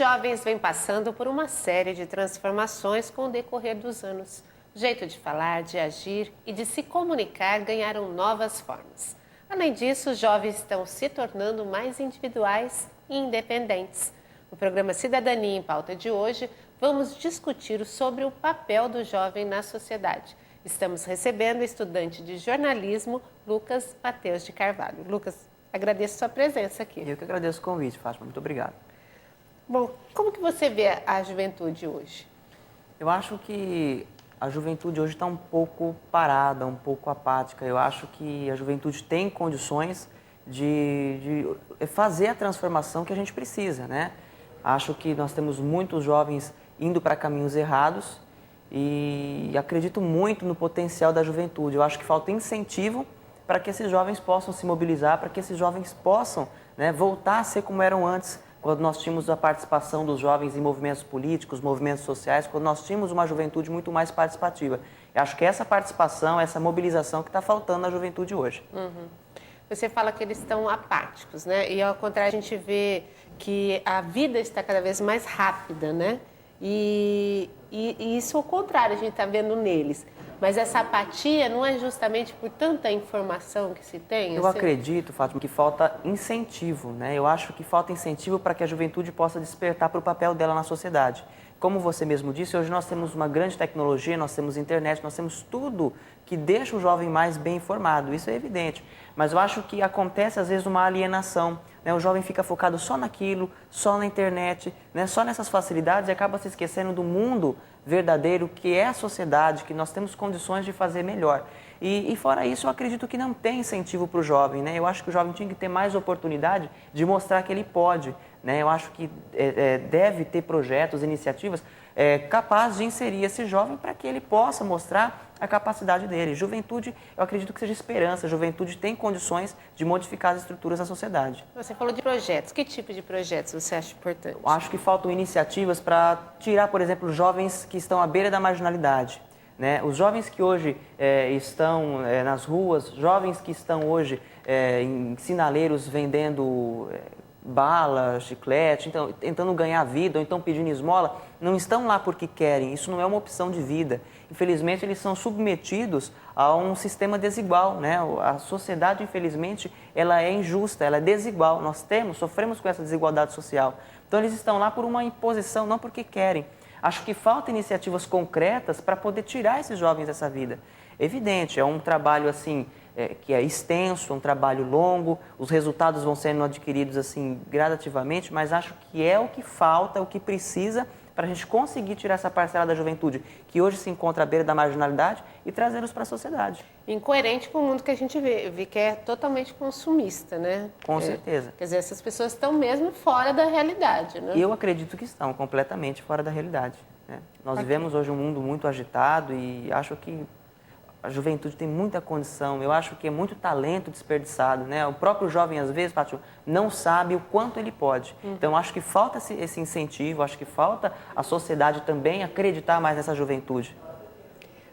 jovens vêm passando por uma série de transformações com o decorrer dos anos. O jeito de falar, de agir e de se comunicar ganharam novas formas. Além disso, os jovens estão se tornando mais individuais e independentes. No programa Cidadania em Pauta de hoje, vamos discutir sobre o papel do jovem na sociedade. Estamos recebendo o estudante de jornalismo, Lucas Mateus de Carvalho. Lucas, agradeço sua presença aqui. Eu que agradeço o convite, Fátima. Muito obrigado. Bom, como que você vê a juventude hoje? Eu acho que a juventude hoje está um pouco parada, um pouco apática. Eu acho que a juventude tem condições de fazer a transformação que a gente precisa, né? Acho que nós temos muitos jovens indo para caminhos errados e acredito muito no potencial da juventude. Eu acho que falta incentivo para que esses jovens possam se mobilizar, para que esses jovens possam, né, voltar a ser como eram antes, quando nós tínhamos a participação dos jovens em movimentos políticos, movimentos sociais, quando nós tínhamos uma juventude muito mais participativa. Eu acho que essa participação, essa mobilização que está faltando na juventude hoje. Você fala que eles estão apáticos, né? E ao contrário, a gente vê que a vida está cada vez mais rápida, né? E isso ao contrário, a gente está vendo neles. Mas essa apatia não é justamente por tanta informação que se tem? Eu acredito, Fátima, que falta incentivo, né? Eu acho que falta incentivo para que a juventude possa despertar para o papel dela na sociedade. Como você mesmo disse, hoje nós temos uma grande tecnologia, nós temos internet, nós temos tudo que deixa o jovem mais bem informado, isso é evidente. Mas eu acho que acontece às vezes uma alienação, né? O jovem fica focado só naquilo, só na internet, né? Só nessas facilidades e acaba se esquecendo do mundo verdadeiro que é a sociedade, que nós temos condições de fazer melhor. E fora isso, eu acredito que não tem incentivo para o jovem, né? Eu acho que o jovem tinha que ter mais oportunidade de mostrar que ele pode, né? Eu acho que deve ter projetos, iniciativas capazes de inserir esse jovem para que ele possa mostrar a capacidade dele. Juventude, eu acredito que seja esperança. A juventude tem condições de modificar as estruturas da sociedade. Você falou de projetos. Que tipo de projetos você acha importante? Eu acho que faltam iniciativas para tirar, por exemplo, jovens que estão à beira da marginalidade, né? Os jovens que hoje estão nas ruas, jovens que estão hoje em sinaleiros vendendo bala, chiclete, então, tentando ganhar vida ou então pedindo esmola, não estão lá porque querem, isso não é uma opção de vida. Infelizmente, eles são submetidos a um sistema desigual, né? A sociedade, infelizmente, ela é injusta, ela é desigual. Nós sofremos com essa desigualdade social. Então, eles estão lá por uma imposição, não porque querem. Acho que falta iniciativas concretas para poder tirar esses jovens dessa vida. Evidente, é um trabalho assim que é extenso, um trabalho longo, os resultados vão sendo adquiridos assim gradativamente, mas acho que é o que falta, o que precisa para a gente conseguir tirar essa parcela da juventude que hoje se encontra à beira da marginalidade e trazê-los para a sociedade. Incoerente com o mundo que a gente vê que é totalmente consumista, né? Com certeza. Quer dizer, essas pessoas estão mesmo fora da realidade, né? Eu acredito que estão completamente fora da realidade, né? Nós vivemos hoje um mundo muito agitado e acho que a juventude tem muita condição, eu acho que é muito talento desperdiçado, né? O próprio jovem, às vezes, Pátio, não sabe o quanto ele pode. Então, acho que falta esse incentivo, acho que falta a sociedade também acreditar mais nessa juventude.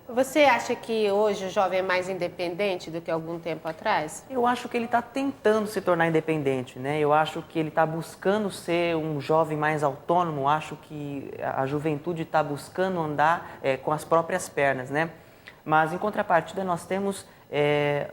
Você acha que hoje o jovem é mais independente do que algum tempo atrás? Eu acho que ele está tentando se tornar independente, né? Eu acho que ele está buscando ser um jovem mais autônomo, acho que a juventude está buscando andar com as próprias pernas, né? Mas, em contrapartida, nós temos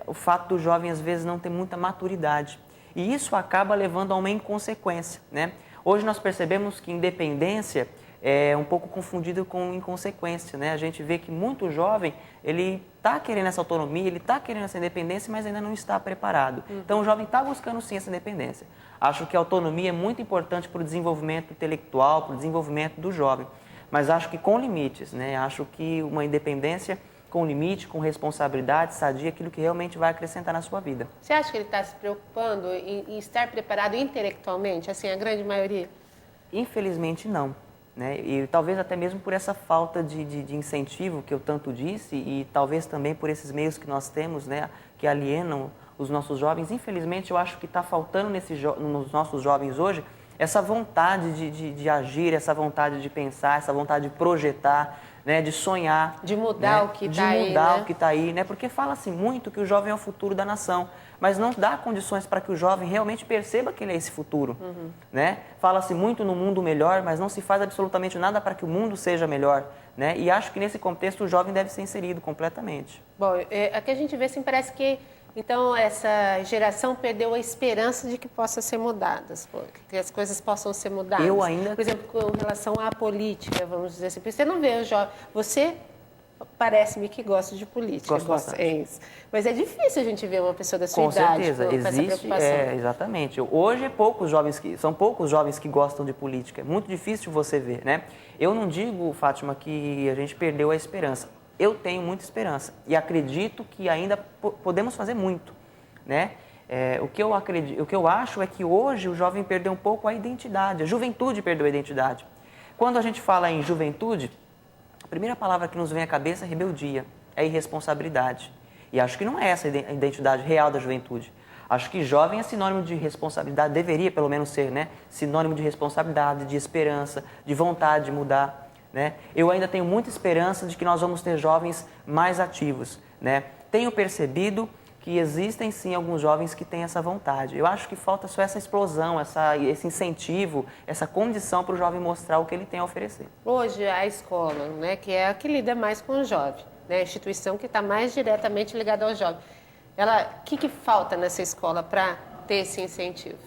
o fato do jovem, às vezes, não ter muita maturidade. E isso acaba levando a uma inconsequência, né? Hoje nós percebemos que independência é um pouco confundido com inconsequência, né? A gente vê que muito jovem, ele está querendo essa autonomia, ele está querendo essa independência, mas ainda não está preparado. Então, o jovem está buscando, sim, essa independência. Acho que a autonomia é muito importante para o desenvolvimento intelectual, para o desenvolvimento do jovem. Mas acho que com limites, né? Acho que uma independência com limite, com responsabilidade, sadia, aquilo que realmente vai acrescentar na sua vida. Você acha que ele está se preocupando em estar preparado intelectualmente, assim, a grande maioria? Infelizmente, não, né? E talvez até mesmo por essa falta de incentivo que eu tanto disse e talvez também por esses meios que nós temos, né, que alienam os nossos jovens. Infelizmente, eu acho que está faltando nos nossos jovens hoje essa vontade de agir, essa vontade de pensar, essa vontade de projetar, né, de sonhar. De mudar, né, o que está aí. De mudar, né, o que está aí, né? Porque fala-se muito que o jovem é o futuro da nação, mas não dá condições para que o jovem realmente perceba que ele é esse futuro, né? Fala-se muito no mundo melhor, mas não se faz absolutamente nada para que o mundo seja melhor, né? E acho que nesse contexto o jovem deve ser inserido completamente. Bom, aqui a gente vê assim, parece que então essa geração perdeu a esperança de que possa ser mudadas, que as coisas possam ser mudadas. Eu ainda... Por exemplo, com relação à política, vamos dizer assim, você não vê o jovem, você parece-me que gosta de política. Gosto bastante. Mas é difícil a gente ver uma pessoa da sua idade com essa preocupação. Exatamente. Hoje são poucos jovens que gostam de política. É muito difícil você ver, né? Eu não digo, Fátima, que a gente perdeu a esperança. Eu tenho muita esperança e acredito que ainda podemos fazer muito, né? O que eu acho é que hoje o jovem perdeu um pouco a identidade, a juventude perdeu a identidade. Quando a gente fala em juventude, a primeira palavra que nos vem à cabeça é rebeldia, é irresponsabilidade. E acho que não é essa a identidade real da juventude. Acho que jovem é sinônimo de responsabilidade, deveria pelo menos ser, né? Sinônimo de responsabilidade, de esperança, de vontade de mudar, né? Eu ainda tenho muita esperança de que nós vamos ter jovens mais ativos, né? Tenho percebido que existem sim alguns jovens que têm essa vontade. Eu acho que falta só essa explosão, esse incentivo, essa condição para o jovem mostrar o que ele tem a oferecer. Hoje a escola, né, que é a que lida mais com o jovem, né, a instituição que está mais diretamente ligada ao jovem, o que falta nessa escola para ter esse incentivo?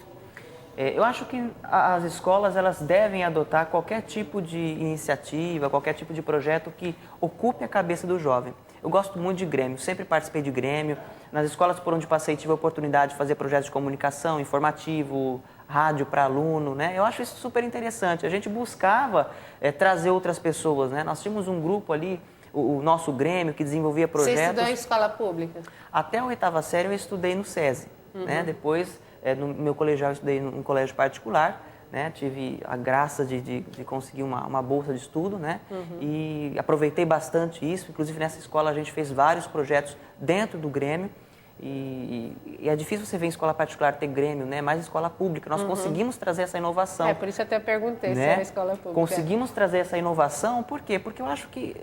Eu acho que as escolas elas devem adotar qualquer tipo de iniciativa, qualquer tipo de projeto que ocupe a cabeça do jovem. Eu gosto muito de Grêmio, sempre participei de Grêmio. Nas escolas por onde passei tive a oportunidade de fazer projetos de comunicação, informativo, rádio para aluno, né? Eu acho isso super interessante. A gente buscava trazer outras pessoas, né? Nós tínhamos um grupo ali, o nosso Grêmio, que desenvolvia projetos. Você estudou em escola pública? Até a 8ª série eu estudei no SESI, né? Depois... no meu colegial eu estudei num colégio particular, né? Tive a graça de conseguir uma bolsa de estudo, né? E aproveitei bastante isso. Inclusive nessa escola a gente fez vários projetos dentro do Grêmio. E é difícil você ver em escola particular ter Grêmio, né? Mais escola pública. Nós conseguimos trazer essa inovação. Por isso eu até perguntei, né? Se era escola pública. Conseguimos trazer essa inovação, por quê? Porque eu acho que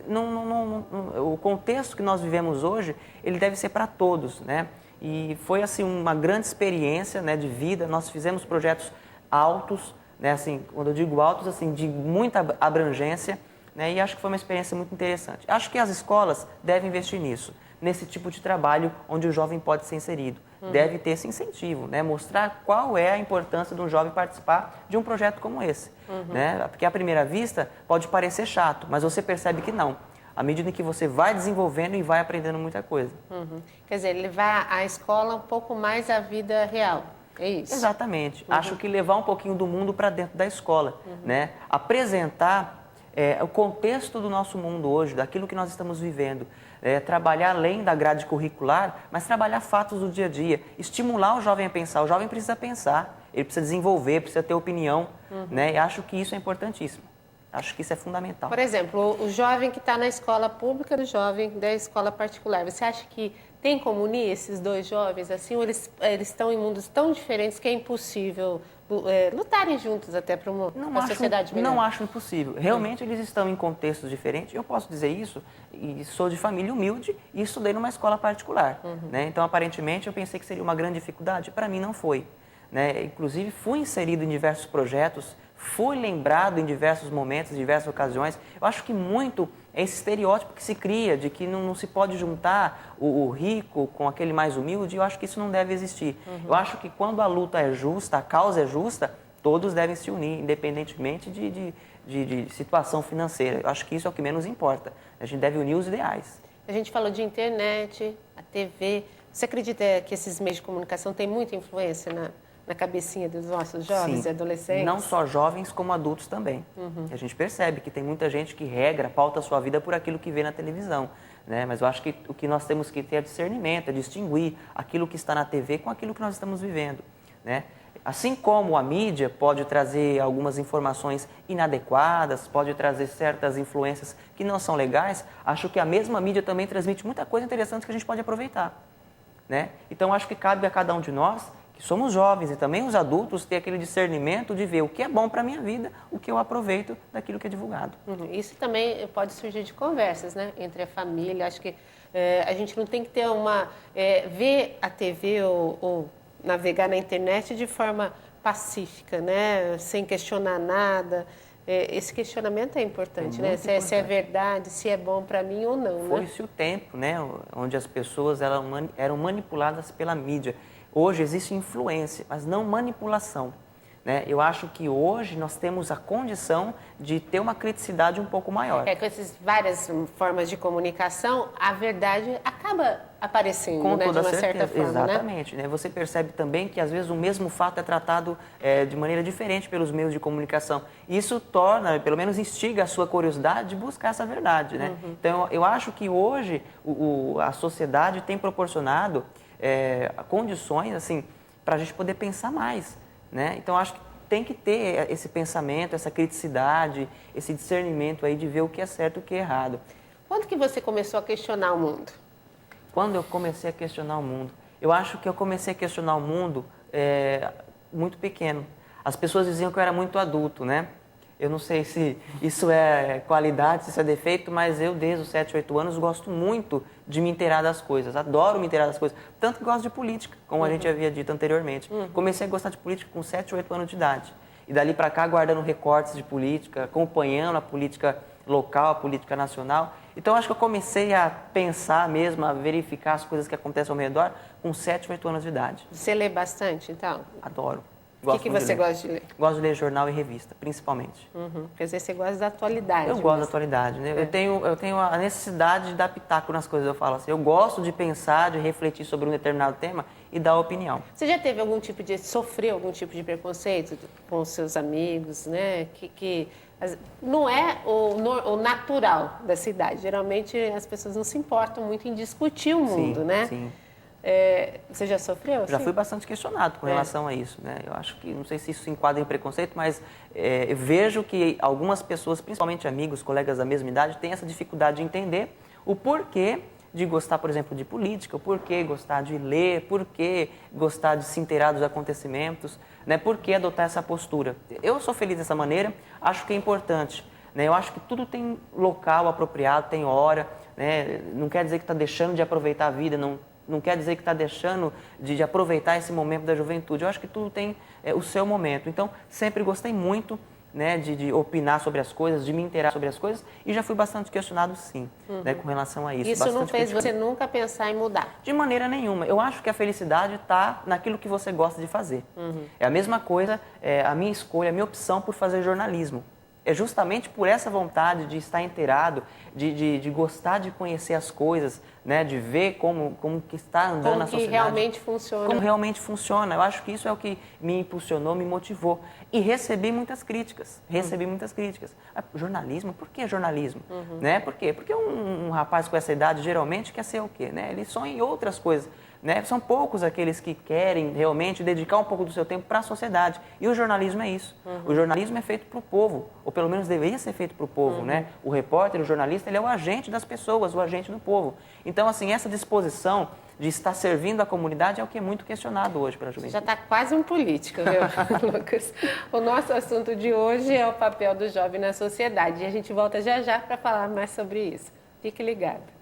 o contexto que nós vivemos hoje, ele deve ser para todos, né? E foi assim uma grande experiência, né, de vida. Nós fizemos projetos altos, né, assim, quando eu digo altos, assim, de muita abrangência, né, e acho que foi uma experiência muito interessante. Acho que as escolas devem investir nisso, nesse tipo de trabalho onde o jovem pode ser inserido. Deve ter esse incentivo, né, mostrar qual é a importância de um jovem participar de um projeto como esse, né, porque à primeira vista pode parecer chato, mas você percebe que não. À medida em que você vai desenvolvendo e vai aprendendo muita coisa. Quer dizer, levar a escola um pouco mais à vida real, é isso? Exatamente. Acho que levar um pouquinho do mundo para dentro da escola, né? Apresentar o contexto do nosso mundo hoje, daquilo que nós estamos vivendo. Trabalhar além da grade curricular, mas trabalhar fatos do dia a dia. Estimular o jovem a pensar. O jovem precisa pensar, ele precisa desenvolver, precisa ter opinião, né? E acho que isso é importantíssimo. Acho que isso é fundamental. Por exemplo, o jovem que está na escola pública e o jovem da escola particular, você acha que tem como unir esses dois jovens assim, ou eles estão em mundos tão diferentes que é impossível lutarem juntos até para uma sociedade melhor? Não acho impossível. Realmente eles estão em contextos diferentes. Eu posso dizer isso, e sou de família humilde e estudei numa escola particular. Né? Então, aparentemente, eu pensei que seria uma grande dificuldade. Para mim, não foi. Né? Inclusive, fui inserido em diversos projetos, fui lembrado em diversos momentos, em diversas ocasiões. Eu acho que muito é esse estereótipo que se cria de que não se pode juntar o rico com aquele mais humilde. Eu acho que isso não deve existir. Eu acho que quando a luta é justa, a causa é justa, todos devem se unir, independentemente de situação financeira. Eu acho que isso é o que menos importa. A gente deve unir os ideais. A gente falou de internet, a TV. Você acredita que esses meios de comunicação têm muita influência na cabecinha dos nossos jovens e adolescentes? Não só jovens, como adultos também. A gente percebe que tem muita gente que pauta a sua vida por aquilo que vê na televisão. Né? Mas eu acho que o que nós temos que ter é discernimento, é distinguir aquilo que está na TV com aquilo que nós estamos vivendo. Né? Assim como a mídia pode trazer algumas informações inadequadas, pode trazer certas influências que não são legais, acho que a mesma mídia também transmite muita coisa interessante que a gente pode aproveitar. Né? Então, acho que cabe a cada um de nós que somos jovens e também os adultos ter aquele discernimento de ver o que é bom para a minha vida, o que eu aproveito daquilo que é divulgado. Isso também pode surgir de conversas, né, entre a família. Acho que a gente não tem que ter ver a TV ou navegar na internet de forma pacífica, né, sem questionar nada. Esse questionamento é importante, né? Se é verdade, se é bom para mim ou não. Foi-se o tempo, né, onde as pessoas eram manipuladas pela mídia. Hoje existe influência, mas não manipulação. Né? Eu acho que hoje nós temos a condição de ter uma criticidade um pouco maior. Com essas várias formas de comunicação, a verdade acaba aparecendo, né, de uma certa forma. Exatamente. Né? Você percebe também que às vezes o mesmo fato é tratado de maneira diferente pelos meios de comunicação. Isso torna, pelo menos instiga a sua curiosidade de buscar essa verdade. Né? Então, eu acho que hoje a sociedade tem proporcionado condições assim, para a gente poder pensar mais. Né? Então, acho que tem que ter esse pensamento, essa criticidade, esse discernimento aí de ver o que é certo e o que é errado. Quando que você começou a questionar o mundo? Quando eu comecei a questionar o mundo? Eu acho que eu comecei a questionar o mundo muito pequeno. As pessoas diziam que eu era muito adulto, né? Eu não sei se isso é qualidade, se isso é defeito, mas eu, desde os 7, 8 anos, gosto muito de me inteirar das coisas. Adoro me inteirar das coisas. Tanto que gosto de política, como a gente havia dito anteriormente. Comecei a gostar de política com 7, 8 anos de idade. E dali para cá, guardando recortes de política, acompanhando a política local, a política nacional. Então, acho que eu comecei a pensar mesmo, a verificar as coisas que acontecem ao meu redor com 7, 8 anos de idade. Você lê bastante, então? Adoro. O que você gosta de ler? Gosto de ler jornal e revista, principalmente. Quer dizer, você gosta da atualidade. Eu gosto da atualidade, né? Eu tenho a necessidade de dar pitaco nas coisas, eu falo assim. Eu gosto de pensar, de refletir sobre um determinado tema e dar opinião. Você já teve sofreu algum tipo de preconceito com os seus amigos, né? Que não é o natural da cidade. Geralmente as pessoas não se importam muito em discutir o mundo, né? Sim. Você já sofreu? Já fui bastante questionado com relação a isso, né? Eu acho que, não sei se isso se enquadra em preconceito, mas eu vejo que algumas pessoas, principalmente amigos, colegas da mesma idade, têm essa dificuldade de entender o porquê de gostar, por exemplo, de política, o porquê gostar de ler, porquê gostar de se inteirar dos acontecimentos, né? Por que adotar essa postura. Eu sou feliz dessa maneira, acho que é importante, né? Eu acho que tudo tem local apropriado, tem hora, né? Não quer dizer que está deixando de aproveitar a vida, não quer dizer que está deixando de aproveitar esse momento da juventude. Eu acho que tudo tem o seu momento. Então, sempre gostei muito, né, de opinar sobre as coisas, de me inteirar sobre as coisas, e já fui bastante questionado, sim, né, com relação a isso. Isso não fez você nunca pensar em mudar? De maneira nenhuma. Eu acho que a felicidade está naquilo que você gosta de fazer. É a mesma coisa, a minha escolha, a minha opção por fazer jornalismo. É justamente por essa vontade de estar inteirado, de gostar de conhecer as coisas, né, de ver como que está andando na sociedade. Como realmente funciona. Como realmente funciona. Eu acho que isso é o que me impulsionou, me motivou. E recebi muitas críticas. Jornalismo? Por que jornalismo? Né? Por quê? Porque um rapaz com essa idade geralmente quer ser o quê? Né? Ele sonha em outras coisas. Né? São poucos aqueles que querem realmente dedicar um pouco do seu tempo para a sociedade. E o jornalismo é isso. O jornalismo é feito para o povo, ou pelo menos deveria ser feito para o povo. Né? O repórter, o jornalista, ele é o agente das pessoas, o agente do povo. Então, assim, essa disposição de estar servindo a comunidade é o que é muito questionado hoje pela juventude. Já está quase um político, viu, Lucas? O nosso assunto de hoje é o papel do jovem na sociedade. E a gente volta já já para falar mais sobre isso. Fique ligado.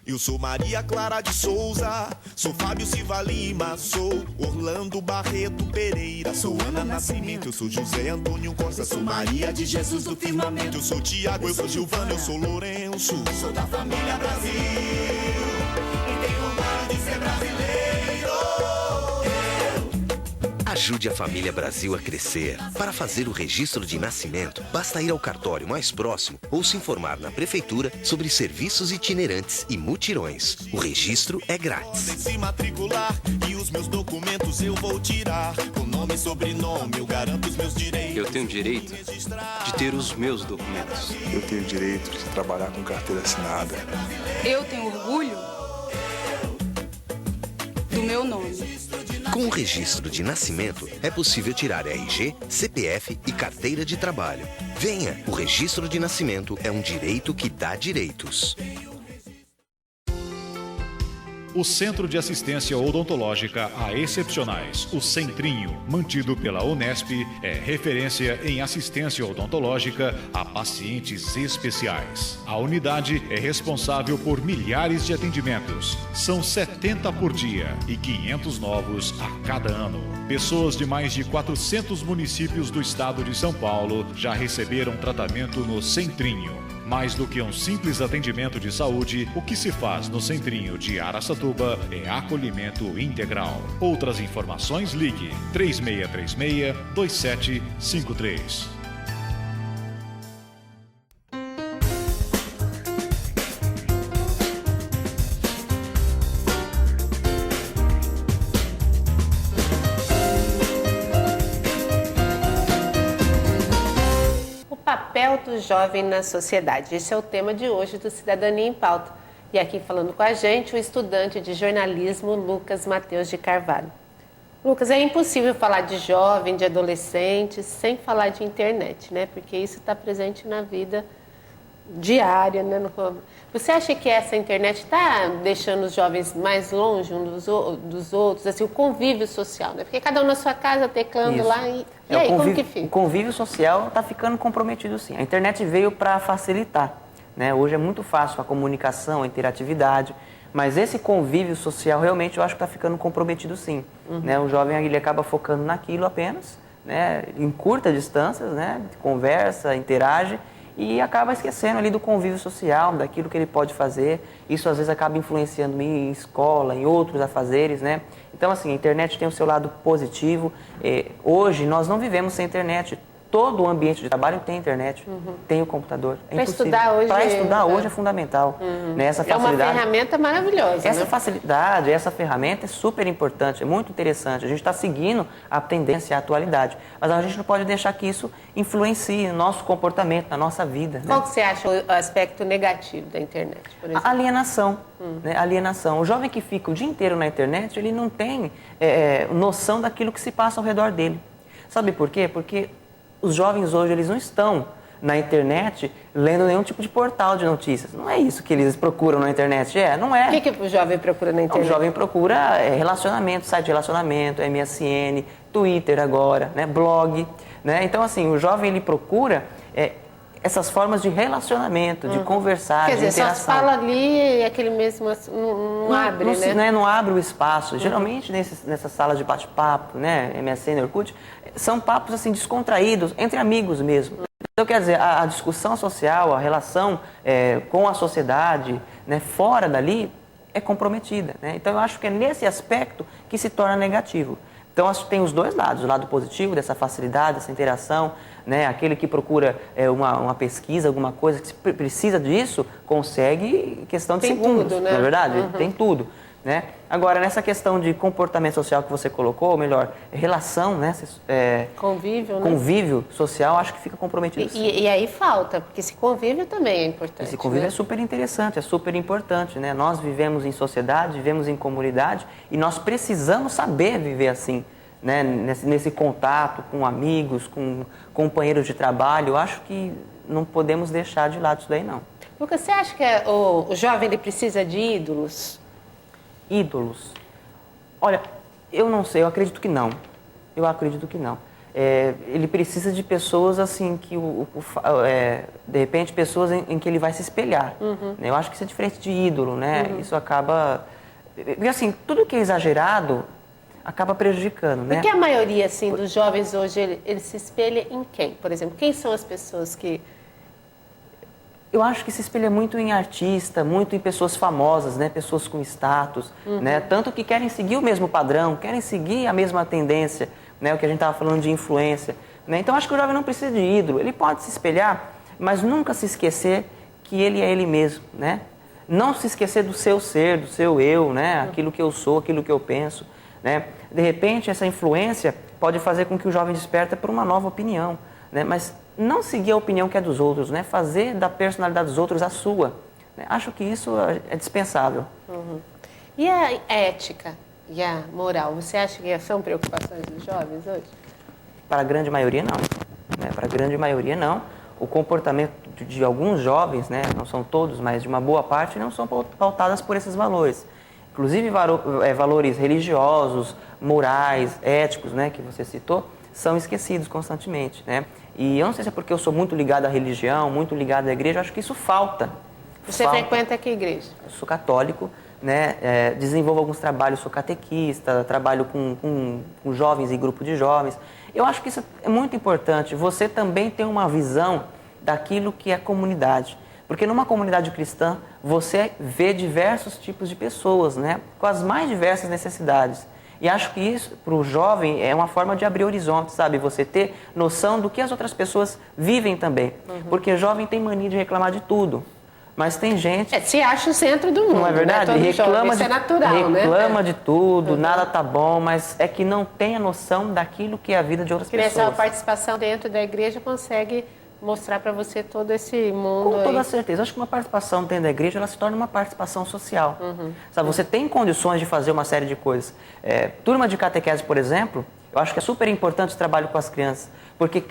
Eu sou Maria Clara de Souza, sou Fábio Silva Lima, sou Orlando Barreto Pereira, sou Ana Nascimento, eu sou José Antônio Costa, sou Maria de Jesus do Firmamento, eu sou Tiago, eu sou Gilvana, eu sou Lourenço, sou da família Brasil e tenho orgulho de ser brasileiro. Ajude a família Brasil a crescer. Para fazer o registro de nascimento, basta ir ao cartório mais próximo ou se informar na prefeitura sobre serviços itinerantes e mutirões. O registro é grátis. Podem se matricular e os meus documentos eu vou tirar. Com nome e sobrenome eu garanto os meus direitos. Eu tenho direito de ter os meus documentos. Eu tenho direito de trabalhar com carteira assinada. Eu tenho orgulho do meu nome. Com o registro de nascimento, é possível tirar RG, CPF e carteira de trabalho. Venha, o registro de nascimento é um direito que dá direitos. O Centro de Assistência Odontológica a Excepcionais, o Centrinho, mantido pela Unesp, é referência em assistência odontológica a pacientes especiais. A unidade é responsável por milhares de atendimentos. São 70 por dia e 500 novos a cada ano. Pessoas de mais de 400 municípios do estado de São Paulo já receberam tratamento no Centrinho. Mais do que um simples atendimento de saúde, o que se faz no Centrinho de Araçatuba é acolhimento integral. Outras informações, ligue 3636-2753. O papel do jovem na sociedade. Esse é o tema de hoje do Cidadania em Pauta. E aqui falando com a gente, o estudante de jornalismo Lucas Matheus de Carvalho. Lucas, é impossível falar de jovem, de adolescente, sem falar de internet, né? Porque isso está presente na vida diária, né? Você acha que essa internet está deixando os jovens mais longe uns dos outros, assim, o convívio social, né? Porque cada um na sua casa teclando Isso. lá e aí, como que fica? O convívio social está ficando comprometido, sim. A internet veio para facilitar, né? Hoje é muito fácil a comunicação, a interatividade, mas esse convívio social realmente eu acho que está ficando comprometido, sim. Né? O jovem ele acaba focando naquilo apenas, né? Em curta distância, né? Conversa, interage, e acaba esquecendo ali do convívio social, daquilo que ele pode fazer. Isso às vezes acaba influenciando em escola, em outros afazeres, né? Então, assim, a internet tem o seu lado positivo. Hoje, nós não vivemos sem internet. Todo o ambiente de trabalho tem internet, tem o computador. Para estudar hoje... Para estudar hoje é fundamental. Né? Essa facilidade, é uma ferramenta maravilhosa. Essa né? facilidade, essa ferramenta é super importante, é muito interessante. A gente está seguindo a tendência, a atualidade. Mas a gente não pode deixar que isso influencie no nosso comportamento, na nossa vida. Né? Qual que você acha o aspecto negativo da internet, por exemplo? A alienação. Né? Alienação. O jovem que fica o dia inteiro na internet, ele não tem noção daquilo que se passa ao redor dele. Sabe por quê? Porque os jovens hoje, eles não estão na internet lendo nenhum tipo de portal de notícias. Não é isso que eles procuram na internet. Não é. O que o jovem procura na internet? O jovem procura relacionamento, site de relacionamento, MSN, Twitter agora, né? Blog. Né? Então, assim, o jovem ele procura essas formas de relacionamento, de conversar, Quer de dizer, interação. só fala ali e aquele mesmo não abre, né? Não abre o espaço. Geralmente, nessas salas de bate-papo, né? MSN, Orkut, são papos assim descontraídos, entre amigos mesmo. Então, quer dizer, a discussão social, a relação com a sociedade, né, fora dali, é comprometida. Né? Então, eu acho que é nesse aspecto que se torna negativo. Então, acho que tem os dois lados, o lado positivo dessa facilidade, dessa interação, né? Aquele que procura uma pesquisa, alguma coisa, que precisa disso, consegue questão de segundos, tudo, né? Não é verdade? Tem tudo. Né? Agora, nessa questão de comportamento social que você colocou, ou melhor, relação, né? Convívio, né? Convívio social, acho que fica comprometido. E aí falta, porque esse convívio também é importante. Esse convívio né? é super interessante, é super importante, né? Nós vivemos em sociedade, vivemos em comunidade e nós precisamos saber viver assim, né? Nesse contato com amigos, com companheiros de trabalho. Eu acho que não podemos deixar de lado isso daí, não. Lucas, você acha que o jovem ele precisa de ídolos? Ídolos? Olha, eu não sei, eu acredito que não. Eu acredito que não. Ele precisa de pessoas assim que, de repente, pessoas em que ele vai se espelhar. Né? Eu acho que isso é diferente de ídolo, né? Isso acaba... Porque assim, tudo que é exagerado acaba prejudicando, né? Porque a maioria assim, dos jovens hoje, ele se espelha em quem? Por exemplo, quem são as pessoas que... Eu acho que se espelha muito em artista, muito em pessoas famosas, né? Pessoas com status, né? Tanto que querem seguir o mesmo padrão, querem seguir a mesma tendência, né? O que a gente estava falando de influência. Né? Então, acho que o jovem não precisa de ídolo. Ele pode se espelhar, mas nunca se esquecer que ele é ele mesmo, né? Não se esquecer do seu ser, do seu eu, né? Aquilo que eu sou, aquilo que eu penso, né? De repente, essa influência pode fazer com que o jovem desperta por uma nova opinião, né? Mas não seguir a opinião que é dos outros, né? Fazer da personalidade dos outros a sua. Né? Acho que isso é dispensável. E a ética? e a moral, você acha que são preocupações dos jovens hoje? Para a grande maioria, não. Né? Para a grande maioria, não. O comportamento de alguns jovens, né, não são todos, mas de uma boa parte, não são pautadas por esses valores. Inclusive, valores religiosos, morais, éticos, né, que você citou, são esquecidos constantemente. Né? E eu não sei se é porque eu sou muito ligado à religião, muito ligado à igreja, eu acho que isso falta. Você frequenta que igreja? Eu sou católico, né, desenvolvo alguns trabalhos, sou catequista, trabalho com jovens e grupo de jovens. Eu acho que isso é muito importante, você também tem uma visão daquilo que é comunidade. Porque numa comunidade cristã, você vê diversos tipos de pessoas, né, com as mais diversas necessidades. E acho que isso, para o jovem, é uma forma de abrir horizontes, sabe? Você ter noção do que as outras pessoas vivem também. Porque jovem tem mania de reclamar de tudo. Mas tem gente... se acha o centro do mundo, não é verdade? Né? Reclama isso é natural, reclama né? de tudo, nada tá bom, mas é que não tem a noção daquilo que é a vida de outras pessoas. Essa participação dentro da igreja consegue mostrar para você todo esse mundo. Com toda certeza. Acho que uma participação dentro da igreja, ela se torna uma participação social. Sabe, você tem condições de fazer uma série de coisas. Turma de catequese, por exemplo, eu acho que é super importante o trabalho com as crianças, porque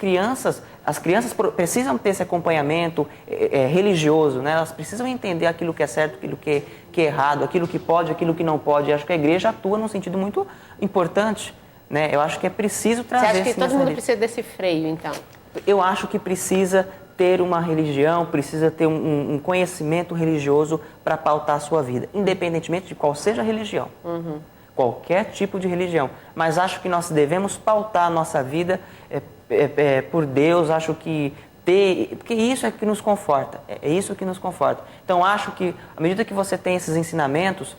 as crianças precisam ter esse acompanhamento religioso, né? Elas precisam entender aquilo que é certo, aquilo que é errado, aquilo que pode, aquilo que não pode. E acho que a igreja atua num sentido muito importante, né? Eu acho que é preciso trazer... Você acha que todo mundo precisa desse freio, então? Eu acho que precisa ter uma religião, precisa ter um conhecimento religioso para pautar a sua vida, independentemente de qual seja a religião. Qualquer tipo de religião. Mas acho que nós devemos pautar a nossa vida por Deus, acho que porque isso é que nos conforta, é isso que nos conforta. Então acho que, à medida que você tem esses ensinamentos,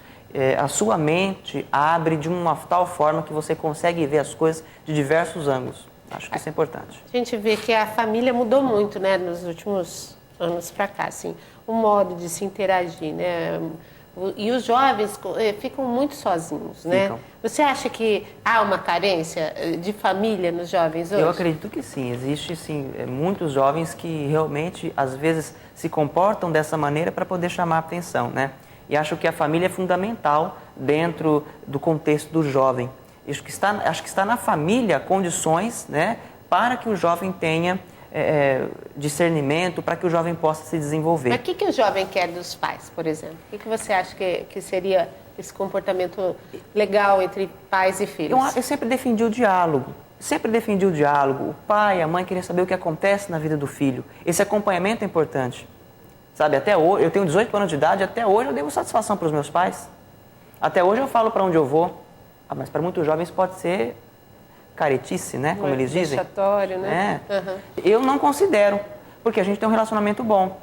a sua mente abre de uma tal forma que você consegue ver as coisas de diversos ângulos. Acho que isso é importante. A gente vê que a família mudou muito, né, nos últimos anos para cá, assim, o modo de se interagir, né? E os jovens ficam muito sozinhos, né? Ficam. Você acha que há uma carência de família nos jovens hoje? Eu acredito que sim. Existe, sim, muitos jovens que realmente, às vezes, se comportam dessa maneira para poder chamar a atenção, né? E acho que a família é fundamental dentro do contexto do jovem. Acho que está na família condições, né, para que o jovem tenha discernimento, para que o jovem possa se desenvolver. Mas o que o jovem quer dos pais, por exemplo? O que você acha que seria esse comportamento legal entre pais e filhos? Eu sempre defendi o diálogo. O pai, a mãe queria saber o que acontece na vida do filho. Esse acompanhamento é importante. Sabe, até hoje, eu tenho 18 anos de idade, até hoje eu devo satisfação para os meus pais. Até hoje eu falo para onde eu vou. Mas para muitos jovens pode ser caretice, né? Como eles dizem. Vexatório, né? Eu não considero, porque a gente tem um relacionamento bom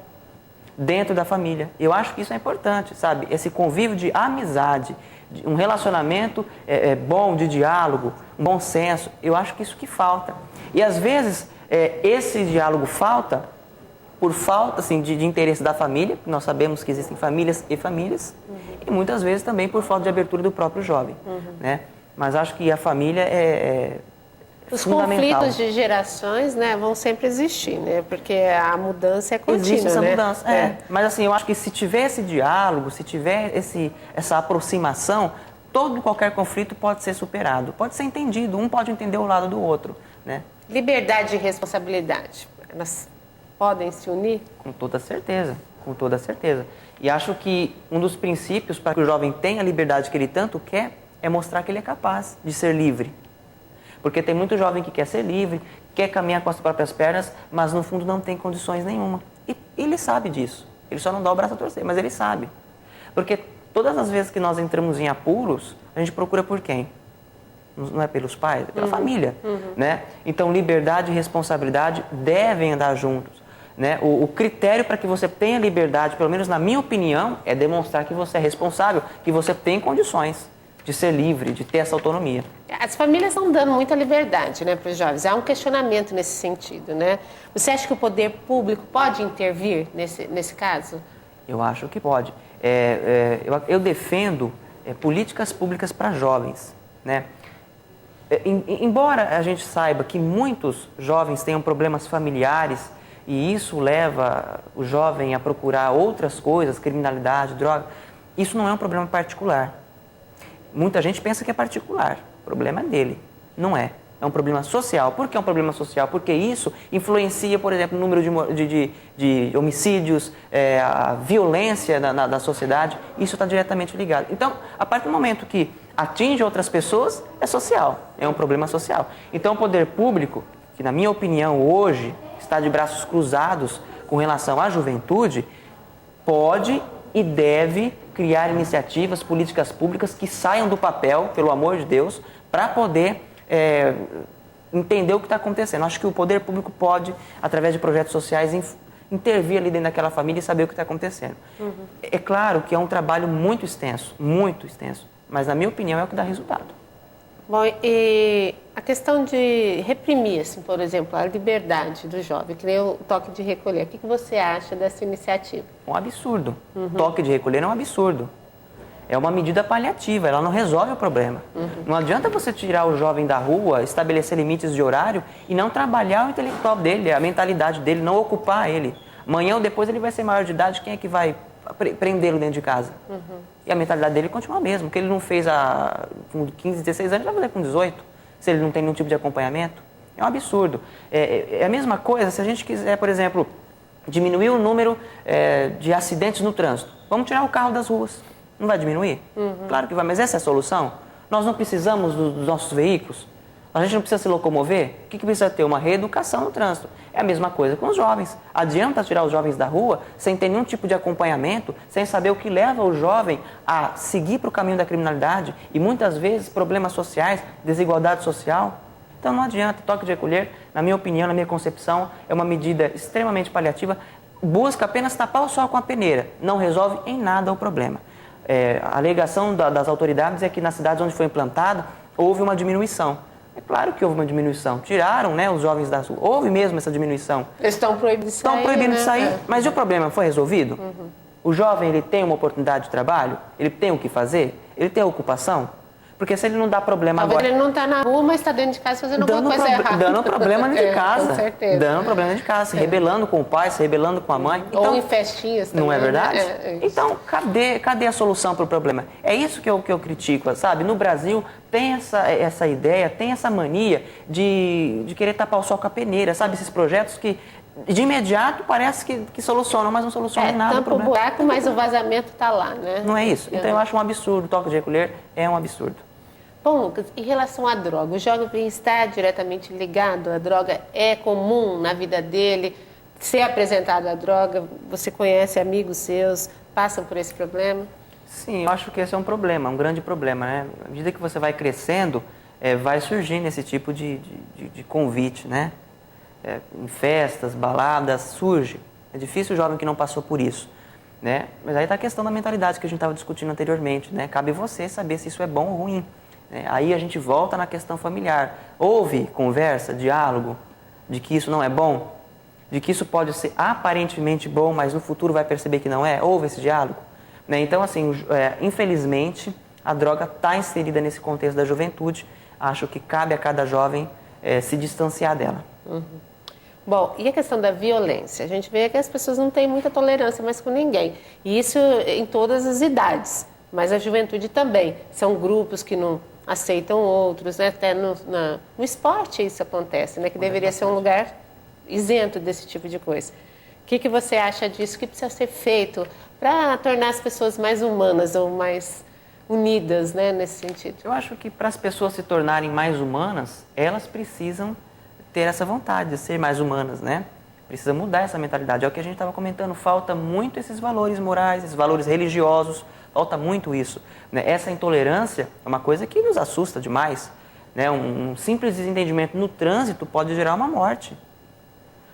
dentro da família. Eu acho que isso é importante, sabe? Esse convívio de amizade, um relacionamento bom, de diálogo, um bom senso. Eu acho que isso que falta. E às vezes esse diálogo falta por falta assim, de interesse da família, nós sabemos que existem famílias e famílias, e muitas vezes também por falta de abertura do próprio jovem. Né? Mas acho que a família é Os fundamental. conflitos de gerações, né, vão sempre existir, né? Porque a mudança é contínua, Existe essa né? mudança, Mas assim, eu acho que se tiver esse diálogo, se tiver essa aproximação, qualquer conflito pode ser superado, pode ser entendido, um pode entender o lado do outro, né? Liberdade e responsabilidade, elas podem se unir? Com toda certeza, com toda certeza. E acho que um dos princípios para que o jovem tenha a liberdade que ele tanto quer é mostrar que ele é capaz de ser livre. Porque tem muito jovem que quer ser livre, quer caminhar com as próprias pernas, mas no fundo não tem condições nenhuma. E ele sabe disso. Ele só não dá o braço a torcer, mas ele sabe. Porque todas as vezes que nós entramos em apuros, a gente procura por quem? Não é pelos pais, é pela família. Né? Então, liberdade e responsabilidade devem andar juntos. Né? O critério para que você tenha liberdade, pelo menos na minha opinião, é demonstrar que você é responsável, que você tem condições de ser livre, de ter essa autonomia. As famílias estão dando muita liberdade, né, para os jovens. Há um questionamento nesse sentido, né? Você acha que o poder público pode intervir nesse caso? Eu acho que pode. Eu defendo políticas públicas para jovens, né? Embora a gente saiba que muitos jovens tenham problemas familiares e isso leva o jovem a procurar outras coisas, criminalidade, droga, isso não é um problema particular. muita gente pensa que é particular, o problema é dele, não é. É um problema social. Por que é um problema social? Porque isso influencia, por exemplo, o número de homicídios, a violência na sociedade. Isso está diretamente ligado. Então, a partir do momento que atinge outras pessoas, é social, é um problema social. Então, o poder público, que na minha opinião hoje está de braços cruzados com relação à juventude, pode e deve criar iniciativas, políticas públicas que saiam do papel, pelo amor de Deus, para poder entender o que está acontecendo. Acho que o poder público pode, através de projetos sociais, intervir ali dentro daquela família e saber o que está acontecendo. É claro que é um trabalho muito extenso, mas na minha opinião é o que dá resultado. Bom, e a questão de reprimir, assim, por exemplo, a liberdade do jovem, que nem o toque de recolher, o que você acha dessa iniciativa? Um absurdo. Toque de recolher é um absurdo. É uma medida paliativa, ela não resolve o problema. Não adianta você tirar o jovem da rua, estabelecer limites de horário e não trabalhar o intelectual dele, a mentalidade dele, não ocupar ele. Amanhã ou depois ele vai ser maior de idade, quem é que vai prendê-lo dentro de casa? E a mentalidade dele continua a mesma, o que ele não fez com 15, 16 anos, ele vai fazer com 18, se ele não tem nenhum tipo de acompanhamento. É um absurdo. É a mesma coisa se a gente quiser, por exemplo, diminuir o número de acidentes no trânsito. Vamos tirar o carro das ruas. Não vai diminuir? Claro que vai, mas essa é a solução? Nós não precisamos dos nossos veículos? A gente não precisa se locomover? O que precisa ter? Uma reeducação no trânsito. É a mesma coisa com os jovens. Adianta tirar os jovens da rua sem ter nenhum tipo de acompanhamento, sem saber o que leva o jovem a seguir para o caminho da criminalidade e muitas vezes problemas sociais, desigualdade social. Então não adianta. Toque de recolher, na minha opinião, na minha concepção, é uma medida extremamente paliativa, busca apenas tapar o sol com a peneira, não resolve em nada o problema. A alegação das autoridades é que nas cidades onde foi implantado, houve uma diminuição. É claro que houve uma diminuição. Tiraram, os jovens das ruas. Houve mesmo essa diminuição. Eles estão proibidos de sair. Estão proibidos de sair. Mas e o problema foi resolvido? O jovem, ele tem uma oportunidade de trabalho? Ele tem o que fazer? Ele tem ocupação? Porque se ele não dá problema Talvez agora... ele não está na rua, mas está dentro de casa fazendo alguma coisa errada. Dando problema dentro de casa. Com certeza. Dando problema dentro de casa, se rebelando com o pai, se rebelando com a mãe. Ou em festinhas também. Não é verdade? Então, cadê a solução para o problema? É isso que eu critico, sabe? No Brasil tem essa ideia, tem essa mania de querer tapar o sol com a peneira, sabe? Esses projetos que de imediato parece que solucionam, mas não solucionam nada. Tampa o buraco, mas o vazamento está lá, né? Não é isso? Então eu acho um absurdo. O toque de recolher é um absurdo. Bom, Lucas, em relação à droga, o jovem está diretamente ligado à droga? É comum na vida dele ser apresentado à droga? Você conhece amigos seus, passam por esse problema? Sim, eu acho que esse é um problema, um grande problema, né? À medida que você vai crescendo, vai surgindo esse tipo de convite, né? Em festas, baladas, surge. É difícil o jovem que não passou por isso, né? Mas aí está a questão da mentalidade que a gente estava discutindo anteriormente, né? Cabe você saber se isso é bom ou ruim. Aí a gente volta na questão familiar. Houve conversa, diálogo, de que isso não é bom? De que isso pode ser aparentemente bom, mas no futuro vai perceber que não é? Houve esse diálogo? Então, assim, infelizmente, a droga está inserida nesse contexto da juventude. Acho que cabe a cada jovem se distanciar dela. Bom, e a questão da violência? A gente vê que as pessoas não têm muita tolerância mais com ninguém. E isso em todas as idades. Mas a juventude também. São grupos que não aceitam outros, né? Até no esporte isso acontece, né? Que deveria ser um lugar isento desse tipo de coisa. O que você acha disso? O que precisa ser feito para tornar as pessoas mais humanas ou mais unidas, né, nesse sentido? Eu acho que para as pessoas se tornarem mais humanas, elas precisam ter essa vontade de ser mais humanas, né? Precisa mudar essa mentalidade. É o que a gente estava comentando, falta muito esses valores morais, esses valores religiosos, falta muito isso. Essa intolerância é uma coisa que nos assusta demais. Um simples desentendimento no trânsito pode gerar uma morte.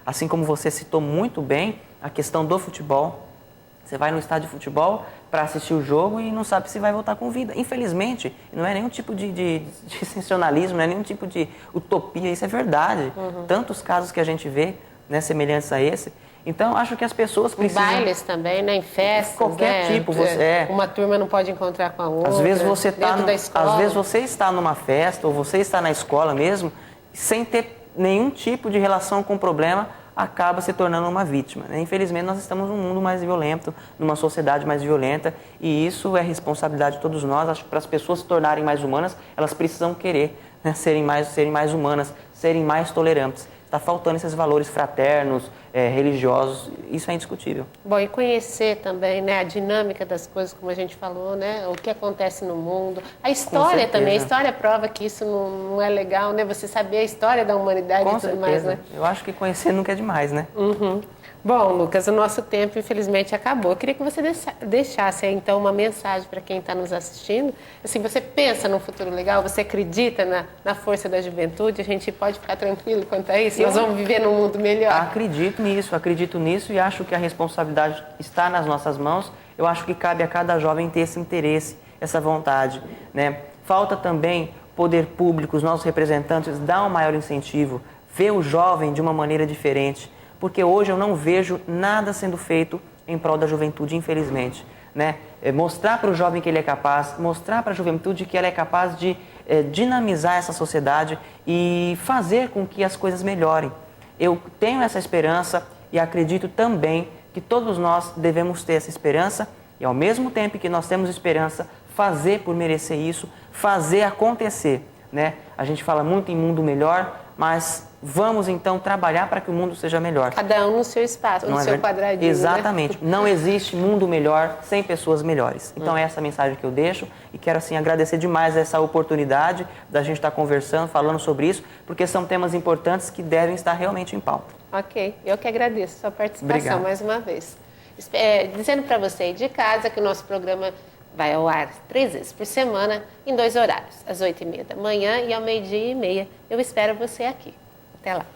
Assim como você citou muito bem a questão do futebol. Você vai no estádio de futebol para assistir o jogo e não sabe se vai voltar com vida. Infelizmente, não é nenhum tipo de sensacionalismo, não é nenhum tipo de utopia, isso é verdade. Tantos casos que a gente vê, semelhantes a esse. Então, acho que as pessoas precisam... Em bailes também, né? Em festas, qualquer tipo. Uma turma não pode encontrar com a outra. Às vezes você dentro da escola. Às vezes você está numa festa ou você está na escola mesmo, sem ter nenhum tipo de relação com o problema, acaba se tornando uma vítima, né? Infelizmente, nós estamos num mundo mais violento, numa sociedade mais violenta, e isso é responsabilidade de todos nós. Acho que para as pessoas se tornarem mais humanas, elas precisam querer, né, serem mais humanas, serem mais tolerantes. Está faltando esses valores fraternos, religiosos, isso é indiscutível. Bom, e conhecer também, né, a dinâmica das coisas, como a gente falou, né, o que acontece no mundo. A história também, a história prova que isso não é legal, né, você saber a história da humanidade e tudo mais, né? Eu acho que conhecer nunca é demais, né? Uhum. Bom, Lucas, o nosso tempo, infelizmente, acabou. Eu queria que você deixasse, então, uma mensagem para quem está nos assistindo. Assim, você pensa num futuro legal? Você acredita na força da juventude? A gente pode ficar tranquilo quanto a isso? Nós vamos viver num mundo melhor? Acredito nisso e acho que a responsabilidade está nas nossas mãos. Eu acho que cabe a cada jovem ter esse interesse, essa vontade, né? Falta também poder público, os nossos representantes, dar um maior incentivo, ver o jovem de uma maneira diferente. Porque hoje eu não vejo nada sendo feito em prol da juventude, infelizmente, né? Mostrar para o jovem que ele é capaz, mostrar para a juventude que ela é capaz de dinamizar essa sociedade e fazer com que as coisas melhorem. Eu tenho essa esperança e acredito também que todos nós devemos ter essa esperança e, ao mesmo tempo que nós temos esperança, fazer por merecer isso, fazer acontecer, né? A gente fala muito em mundo melhor, mas vamos então trabalhar para que o mundo seja melhor. Cada um no seu espaço, no seu quadradinho. Exatamente. Né? Não existe mundo melhor sem pessoas melhores. Então é essa a mensagem que eu deixo e quero assim agradecer demais essa oportunidade da gente estar conversando, falando sobre isso, porque são temas importantes que devem estar realmente em pauta. Ok, eu que agradeço a sua participação. Obrigado. Mais uma vez. Dizendo para você aí de casa que o nosso programa vai ao ar 3 vezes por semana, em 2 horários, às 8h30 da manhã e ao 12h30. Eu espero você aqui. Até lá.